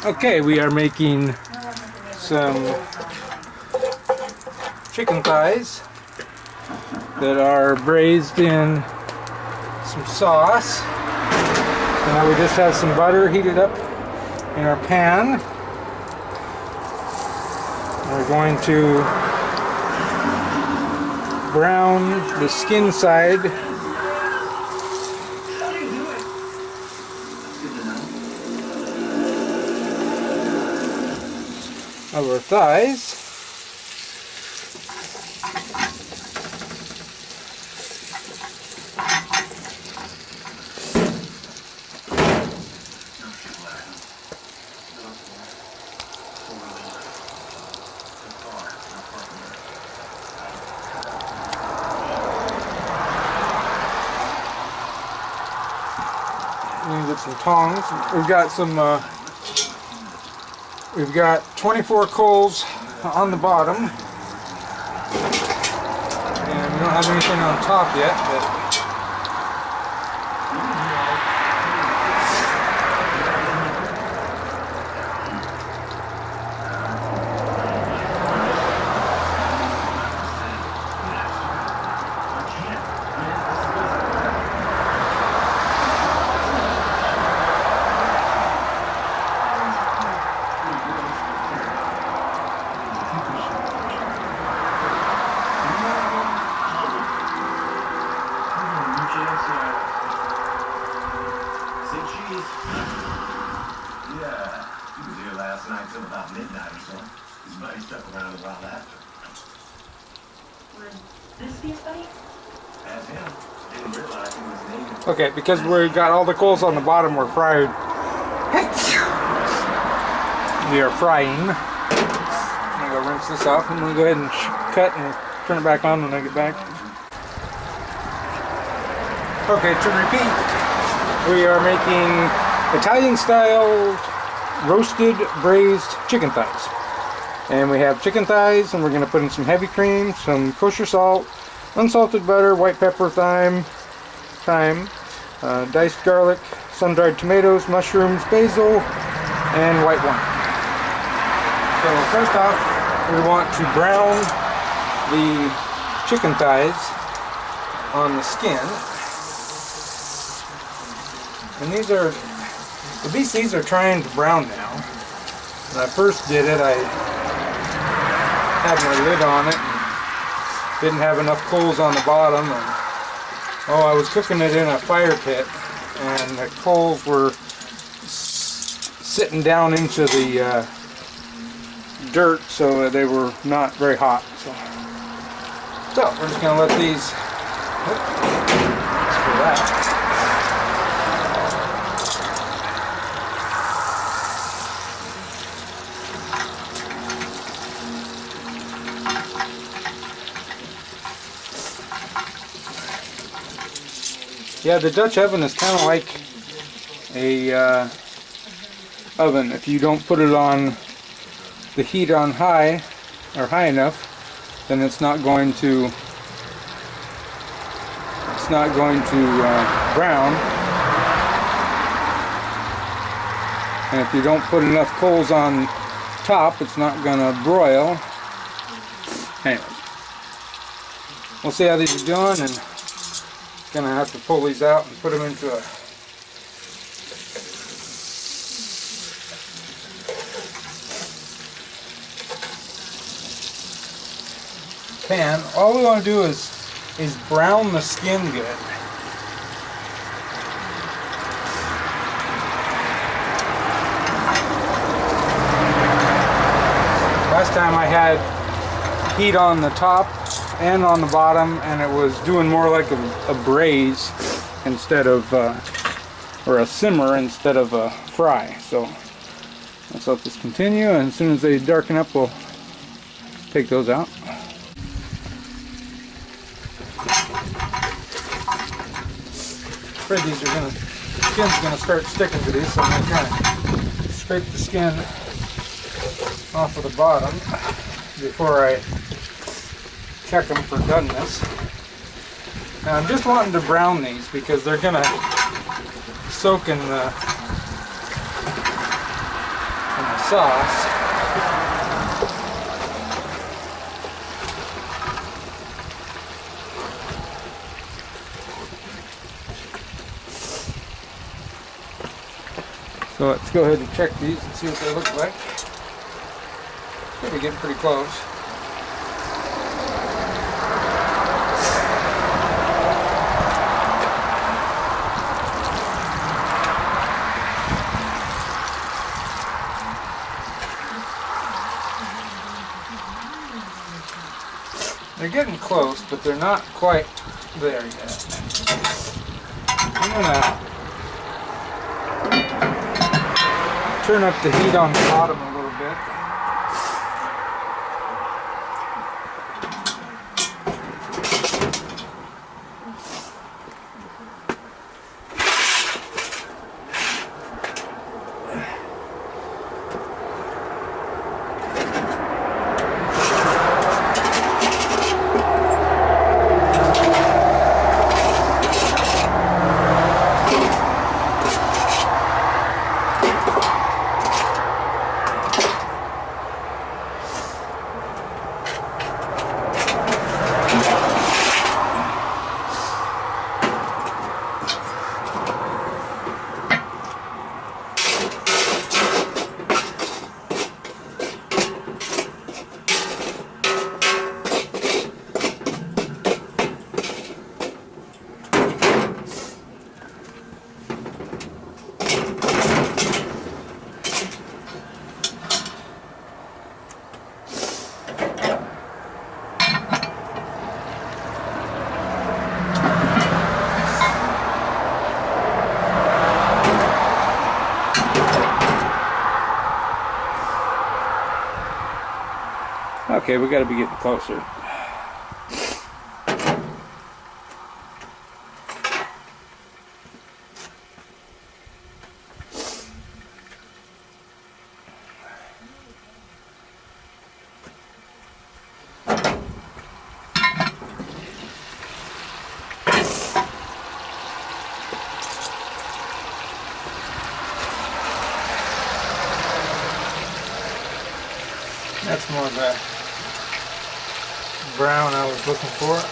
Okay, we are making some chicken thighs that are braised in some sauce. And now we just have some butter heated up in our pan. We're going to brown the skin side of our thighs. Get some tongs. We've got 24 coals on the bottom, and we don't have anything on top yet, but yeah, he was here last night till about midnight or so. His buddy stuck around a while after. Would this be his buddy? Ask him. Didn't realize he was named. okay, because we got all the coals on the bottom, we're fried. We are frying. I'm gonna go rinse this off. I'm gonna go ahead and cut and turn it back on when I get back. Okay, to repeat, we are making Italian-style roasted braised chicken thighs. And we have chicken thighs, and we're going to put in some heavy cream, some kosher salt, unsalted butter, white pepper, thyme, diced garlic, sun-dried tomatoes, mushrooms, basil, and white wine. So first off, we want to brown the chicken thighs on the skin. And these are, at least these are trying to brown now. When I first did it, I had my lid on it and didn't have enough coals on the bottom. And, I was cooking it in a fire pit, and the coals were sitting down into the dirt, so they were not very hot. So we're just going to let these, that's for that. Yeah, the Dutch oven is kind of like a oven. If you don't put it on the heat on high or high enough, then it's not going to brown. And if you don't put enough coals on top, it's not going to broil. Anyways, we'll see how these are doing, and gonna have to pull these out and put them into a pan. All we want to do is brown the skin good. Last time I had heat on the top and on the bottom, and it was doing more like a braise instead of or a simmer instead of a fry. So let's let this continue, and as soon as they darken up, we'll take those out. I'm afraid these are the skin's gonna start sticking to these, so I'm gonna kind of scrape the skin off of the bottom before I check them for doneness. Now I'm just wanting to brown these because they're gonna soak in the sauce. So let's go ahead and check these and see what they look like. We're getting pretty close. They're getting close, but they're not quite there yet. I'm gonna turn up the heat on the bottom a little bit. Okay, we gotta be getting closer. That's more of the brown I was looking for.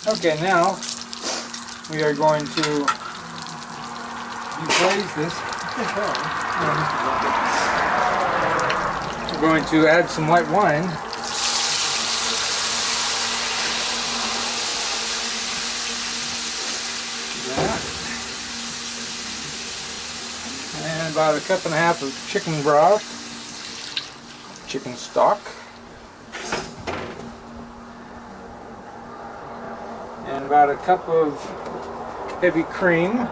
Okay, now we are going to deglaze this. We're going to add some white wine. And about 1.5 cups of chicken broth. chicken stock. And about a cup of heavy cream.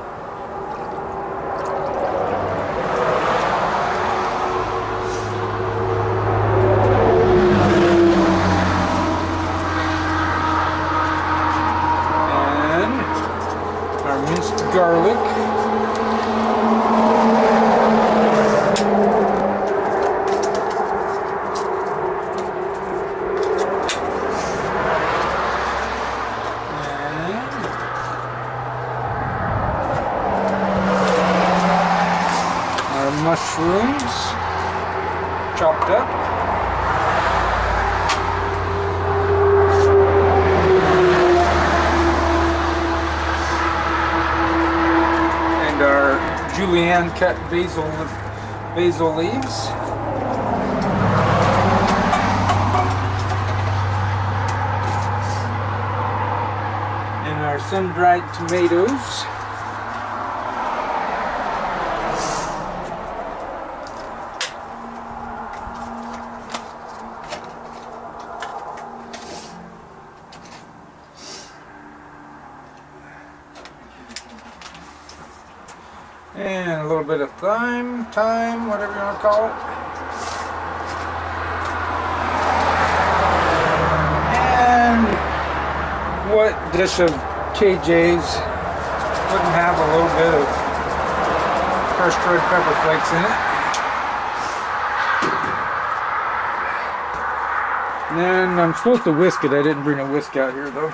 Minced garlic, and our mushrooms chopped up. Our julienne cut basil leaves, and our sun-dried tomatoes, and a little bit of thyme, whatever you want to call it. And what dish of KJ's wouldn't have a little bit of crushed red pepper flakes in it? And then I'm supposed to whisk it. I didn't bring a whisk out here though.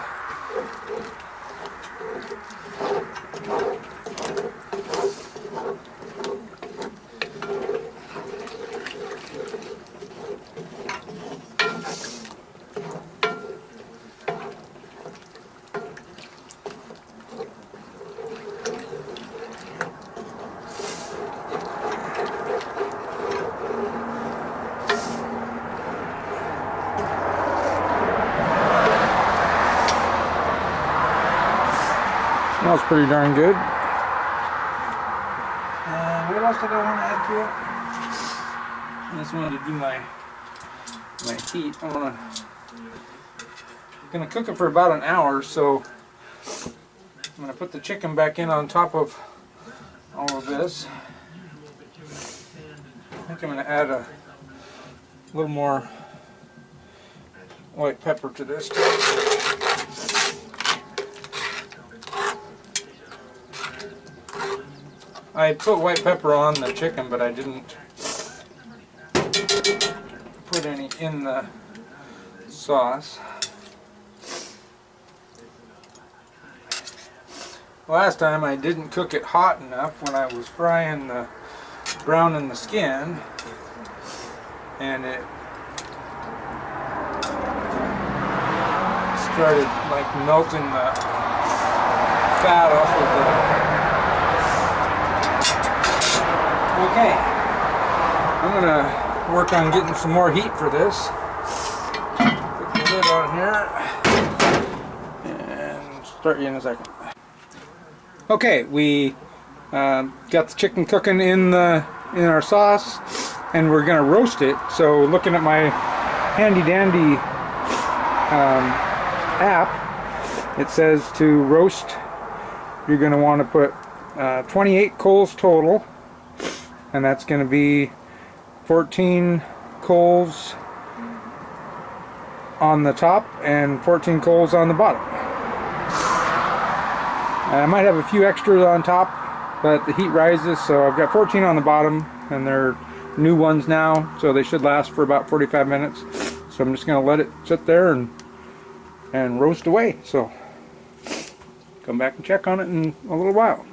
Smells pretty darn good. What else did I want to add to it? I just wanted to do my heat. I'm gonna cook it for about an hour, so I'm gonna put the chicken back in on top of all of this. I think I'm gonna add a little more white pepper to this. I put white pepper on the chicken, but I didn't put any in the sauce. Last time I didn't cook it hot enough when I was frying the browning the skin, and it started like melting the fat off of the. Okay, I'm gonna work on getting some more heat for this. Put the lid on here and start you in a second. Okay, we got the chicken cooking in our sauce, and we're gonna roast it. So, looking at my handy dandy app, it says to roast. You're gonna want to put 28 coals total. And that's going to be 14 coals on the top and 14 coals on the bottom. I might have a few extras on top, but the heat rises, so I've got 14 on the bottom, and they're new ones now, so they should last for about 45 minutes. So I'm just going to let it sit there and roast away. So come back and check on it in a little while.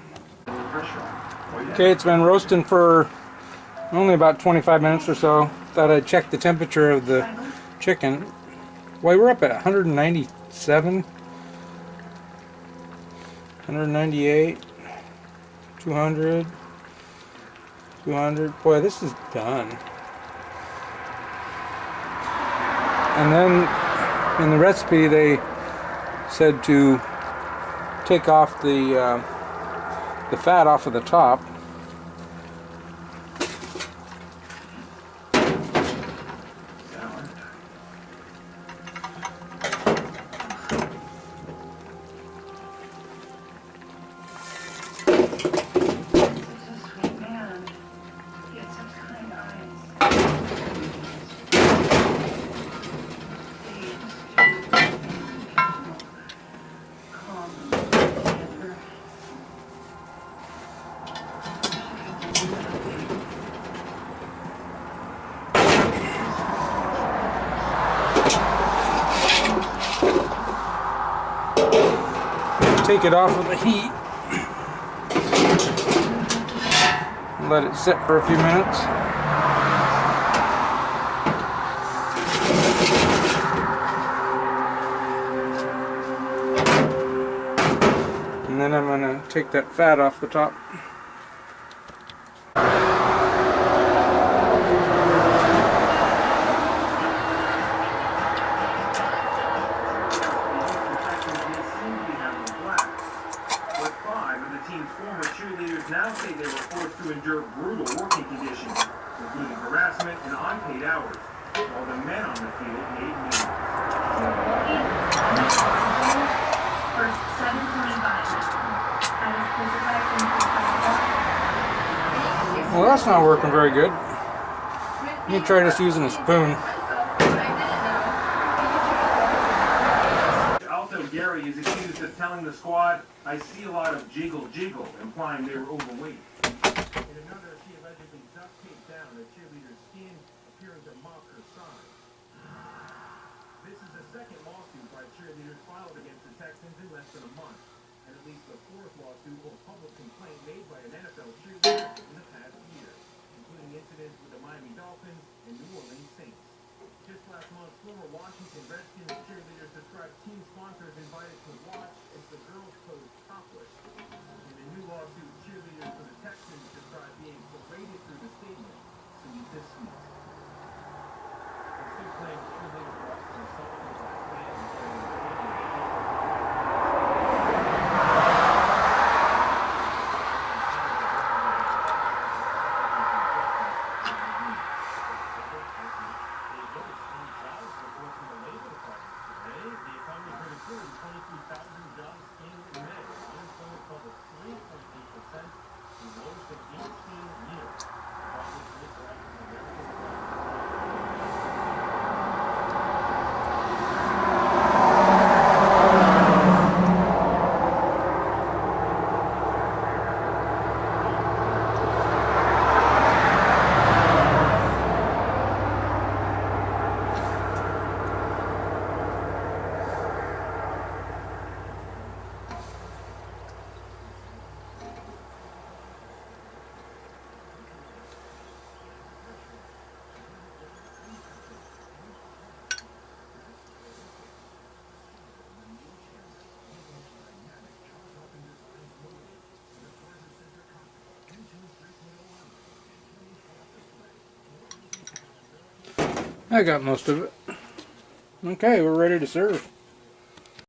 Okay, it's been roasting for only about 25 minutes or so. Thought I'd check the temperature of the chicken. Well, we're up at 197, 198, 200, 200. Boy, this is done. And then in the recipe they said to take off the fat off of the top. take it off of the heat. Let it sit for a few minutes. And then I'm going to take that fat off the top. Now say they were forced to endure brutal working conditions, including harassment and unpaid hours, while the men on the field made millions. For $7.25. Well, that's not working very good. Let me try just using a spoon. Gary is accused of telling the squad, "I see a lot of jiggle jiggle," implying they were overweight. In another, she allegedly duct taped down a cheerleader's skin, appearing to mock her side. This is the second lawsuit by cheerleaders filed against the Texans in less than a month, and at least the fourth lawsuit or public complaint made by an NFL cheerleader in the past year, including incidents with the Miami Dolphins and New Orleans Saints. Just last month, former Washington Redskins cheerleaders described team sponsors invited to watch as the girls posed topless. In a new lawsuit, cheerleaders for the Texans described being paraded through the stadium to meet this suit. The suit claims cheerleaders were assaulted by fans during the stadium. I got most of it. Okay, we're ready to serve.